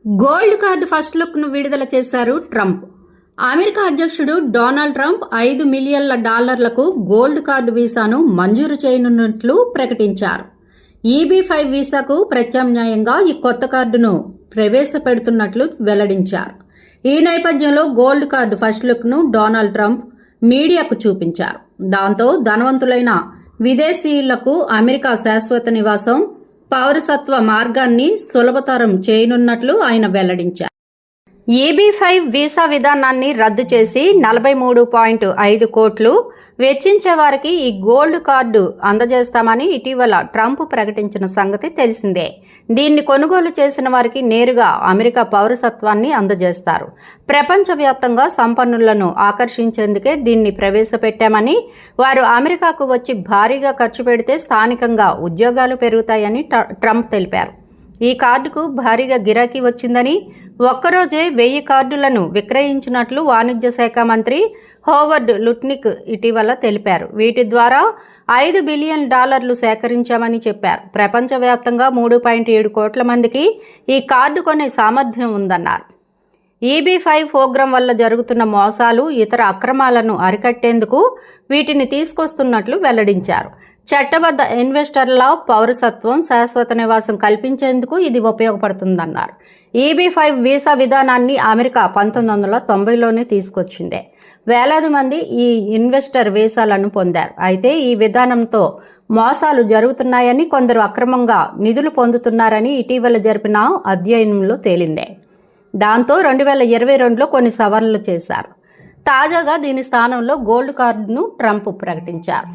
Gold card first లుక్ను విడుదల చేశారు Trump. America అధ్యక్షుడు డొనాల్డ్ ట్రంప్ $5 మిలియన్ల గోల్డ్ కార్డు వీసాను మంజూరు చేయనున్నట్లు ప్రకటించారు. EB-5 వీసాకు ప్రత్యామ్నాయంగా ఈ కొత్త కార్డును ప్రవేశపెడుతున్నట్లు వెల్లడించారు. ఈ నేపథ్యంలో గోల్డ్ కార్డు ఫస్ట్ లుక్ను డొనాల్డ్ ట్రంప్ మీడియాకు చూపించారు. దాంతో ధనవంతులైన విదేశీయులకు అమెరికా శాశ్వత నివాసం, పౌరసత్వ మార్గాన్ని సులభతరం చేయనున్నట్లు ఆయన వెల్లడించారు. EB-5 వీసా విధానాన్ని రద్దు చేసి 43.5 కోట్లు వెచ్చించే వారికి ఈ గోల్డ్ కార్డు అందజేస్తామని ఇటీవల ట్రంప్ ప్రకటించిన సంగతి తెలిసిందే. దీన్ని కొనుగోలు చేసిన వారికి నేరుగా అమెరికా పౌరసత్వాన్ని అందజేస్తారు. ప్రపంచవ్యాప్తంగా సంపన్నులను ఆకర్షించేందుకే దీన్ని ప్రవేశపెట్టామని, వారు అమెరికాకు వచ్చి భారీగా ఖర్చు పెడితే స్థానికంగా ఉద్యోగాలు పెరుగుతాయని ట్రంప్ తెలిపారు. ఈ కార్డుకు భారీగా గిరాకీ వచ్చిందని, ఒక్కరోజే 1000 కార్డులను విక్రయించినట్లు వాణిజ్య శాఖ మంత్రి హోవర్డ్ లుట్నిక్ ఇటీవల తెలిపారు. వీటి ద్వారా $5 బిలియన్ సేకరించామని చెప్పారు. ప్రపంచవ్యాప్తంగా 3.7 కోట్ల మందికి ఈ కార్డు కొనే సామర్థ్యం ఉందన్నారు. EB-5 ప్రోగ్రాం వల్ల జరుగుతున్న మోసాలు, ఇతర అక్రమాలను అరికట్టేందుకు వీటిని తీసుకొస్తున్నట్లు వెల్లడించారు. చట్టబద్ధ ఇన్వెస్టర్ల పౌరసత్వం, శాశ్వత నివాసం కల్పించేందుకు ఇది ఉపయోగపడుతుందన్నారు. EB-5 వీసా విధానాన్ని అమెరికా 1990లోనే తీసుకొచ్చిందే. వేలాది మంది ఈ ఇన్వెస్టర్ వీసాలను పొందారు. అయితే ఈ విధానంతో మోసాలు జరుగుతున్నాయని, కొందరు అక్రమంగా నిధులు పొందుతున్నారని ఇటీవల జరిపిన అధ్యయనంలో తేలిందే. దాంతో 2022లో కొన్ని సవరణలు చేశారు. తాజాగా దీని స్థానంలో గోల్డ్ కార్డును ట్రంప్ ప్రకటించారు.